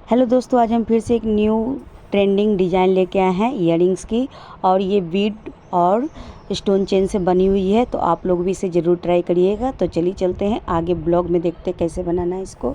Hello दोस्तों, आज हम फिर से एक न्यू ट्रेंडिंग डिज़ाइन लेके आए हैं इयररिंग्स की। और ये बीड और स्टोन चेन से बनी हुई है, तो आप लोग भी इसे ज़रूर ट्राई करिएगा। तो चलिए चलते हैं आगे ब्लॉग में, देखते हैं कैसे बनाना है इसको।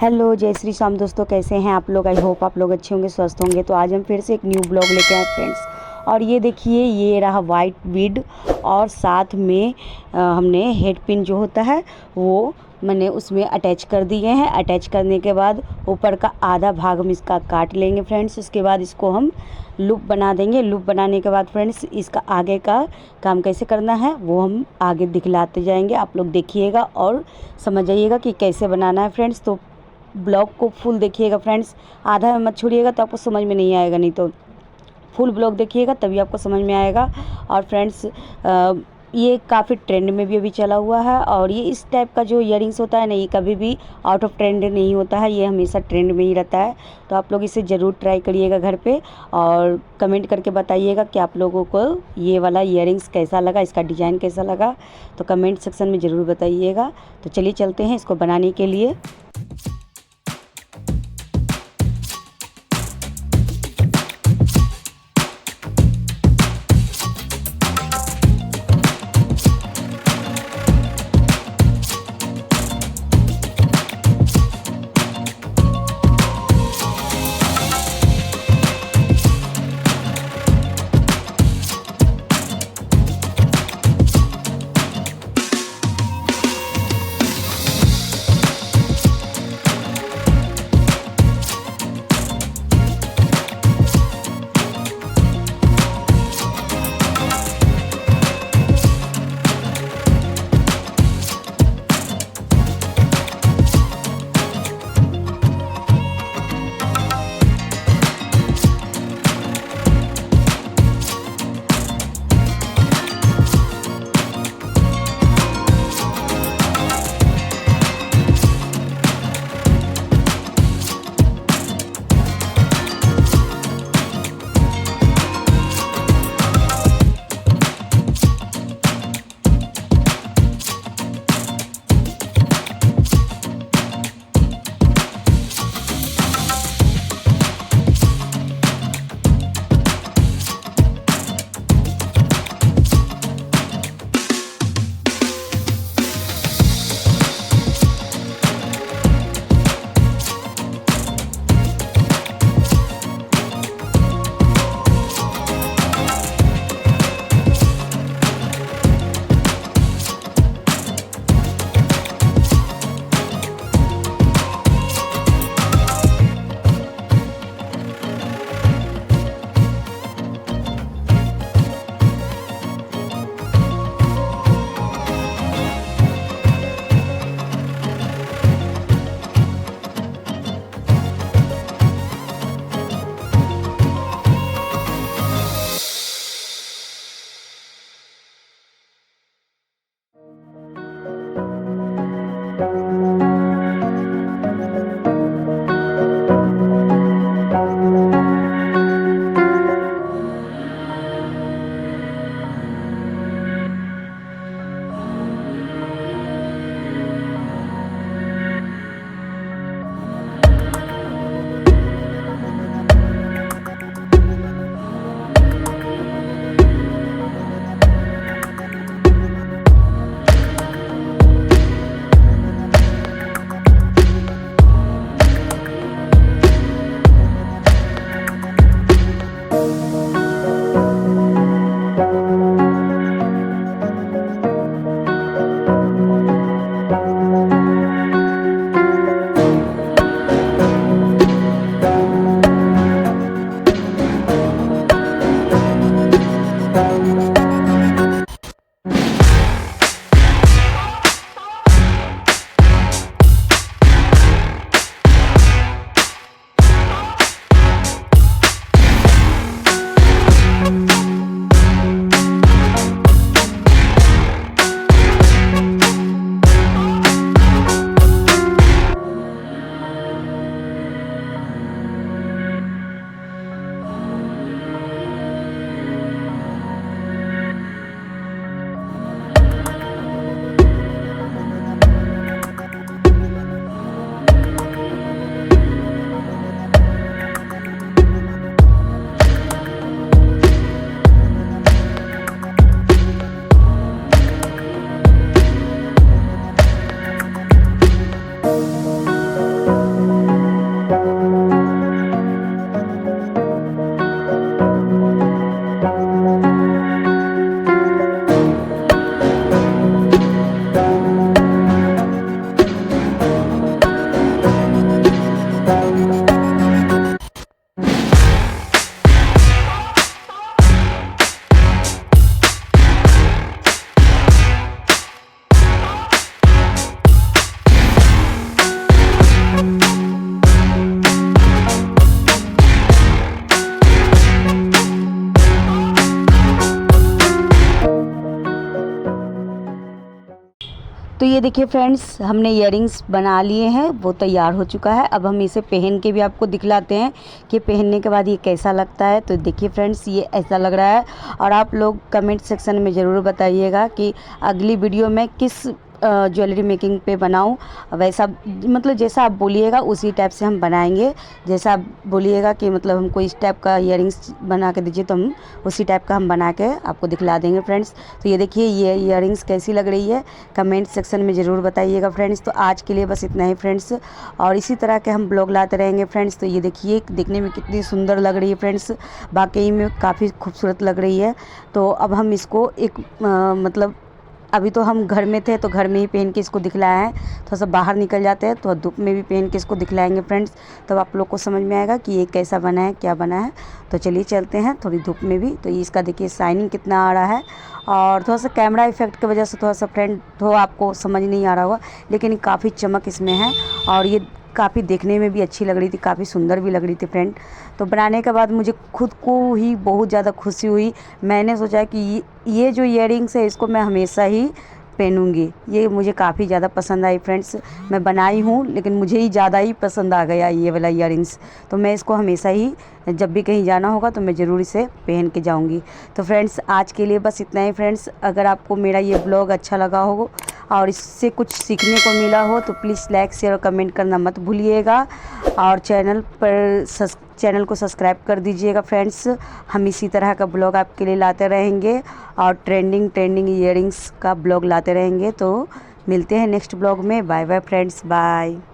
हेलो, जय श्री श्याम दोस्तों, कैसे हैं आप लोग? आई होप आप लोग अच्छे होंगे, स्वस्थ होंगे। तो आज हम फिर से एक न्यू ब्लॉग लेके आए फ्रेंड्स। और ये देखिए, ये रहा वाइट बीड और साथ में हमने हेड पिन जो होता है वो मैंने उसमें अटैच कर दिए हैं। अटैच करने के बाद ऊपर का आधा भाग हम इसका काट लेंगे फ्रेंड्स। उसके बाद इसको हम लूप बना देंगे। लूप बनाने के बाद फ्रेंड्स इसका आगे का काम कैसे करना है वो हम आगे दिखलाते जाएंगे। आप लोग देखिएगा और समझ जाइएगा कि कैसे बनाना है फ्रेंड्स। तो ब्लॉग को फुल देखिएगा फ्रेंड्स, आधा मत छोड़िएगा तो आपको समझ में नहीं आएगा, नहीं तो फुल ब्लॉग देखिएगा तभी आपको समझ में आएगा। और फ्रेंड्स ये काफ़ी ट्रेंड में भी अभी चला हुआ है। और ये इस टाइप का जो इयररिंग्स होता है ना, ये कभी भी आउट ऑफ ट्रेंड नहीं होता है, ये हमेशा ट्रेंड में ही रहता है। तो आप लोग इसे ज़रूर ट्राई करिएगा घर पे और कमेंट करके बताइएगा कि आप लोगों को ये वाला इयररिंग्स कैसा लगा, इसका डिज़ाइन कैसा लगा। तो कमेंट सेक्शन में ज़रूर बताइएगा। तो चलिए चलते हैं इसको बनाने के लिए। तो ये देखिए फ्रेंड्स, हमने इयररिंग्स बना लिए हैं, वो तैयार हो चुका है। अब हम इसे पहन के भी आपको दिखलाते हैं कि पहनने के बाद ये कैसा लगता है। तो देखिए फ्रेंड्स, ये ऐसा लग रहा है। और आप लोग कमेंट सेक्शन में ज़रूर बताइएगा कि अगली वीडियो में किस ज्वेलरी मेकिंग पे बनाऊं। वैसा मतलब जैसा आप बोलिएगा उसी टाइप से हम बनाएंगे। जैसा आप बोलिएगा कि मतलब हमको इस टाइप का इयररिंग्स बना के दीजिए, तो हम उसी टाइप का हम बना के आपको दिखला देंगे फ्रेंड्स। तो ये देखिए, ये इयररिंग्स कैसी लग रही है, कमेंट सेक्शन में ज़रूर बताइएगा फ्रेंड्स। तो आज के लिए बस इतना ही फ्रेंड्स, और इसी तरह के हम ब्लॉग लाते रहेंगे फ्रेंड्स। तो ये देखिए, देखने में कितनी सुंदर लग रही है फ्रेंड्स, वाकई में काफ़ी खूबसूरत लग रही है। तो अब हम इसको एक मतलब अभी तो हम घर में थे तो घर में ही पहन के इसको दिखलाया है। थोड़ा सा बाहर निकल जाते हैं तो धूप में भी पहन के इसको दिखलाएंगे फ्रेंड्स। तब आप लोग को समझ में आएगा कि ये कैसा बना है, क्या बना है। तो चलिए चलते हैं थोड़ी धूप में भी। तो इसका देखिए शाइनिंग कितना आ रहा है, और थोड़ा सा कैमरा इफेक्ट की वजह से थोड़ा सा फ्रेंड तो आपको समझ नहीं आ रहा होगा, लेकिन काफ़ी चमक इसमें है। और ये काफ़ी देखने में भी अच्छी लग रही थी, काफ़ी सुंदर भी लग रही थी फ्रेंड। तो बनाने के बाद मुझे खुद को ही बहुत ज़्यादा खुशी हुई। मैंने सोचा कि ये जो इयररिंग्स है इसको मैं हमेशा ही पहनूंगी। ये मुझे काफ़ी ज़्यादा पसंद आई फ्रेंड्स। मैं बनाई हूँ लेकिन मुझे ही ज़्यादा ही पसंद आ गया ये वाला इयररिंग्स। तो मैं इसको हमेशा ही जब भी कहीं जाना होगा तो मैं ज़रूर इसे पहन के जाऊँगी। तो फ्रेंड्स, आज के लिए बस इतना ही फ्रेंड्स। अगर आपको मेरा ये ब्लॉग अच्छा लगा हो और इससे कुछ सीखने को मिला हो तो प्लीज़ लाइक शेयर और कमेंट करना मत भूलिएगा। और चैनल को सब्सक्राइब कर दीजिएगा फ्रेंड्स। हम इसी तरह का ब्लॉग आपके लिए लाते रहेंगे और ट्रेंडिंग इयररिंग्स का ब्लॉग लाते रहेंगे। तो मिलते हैं नेक्स्ट ब्लॉग में। Bye bye friends, bye.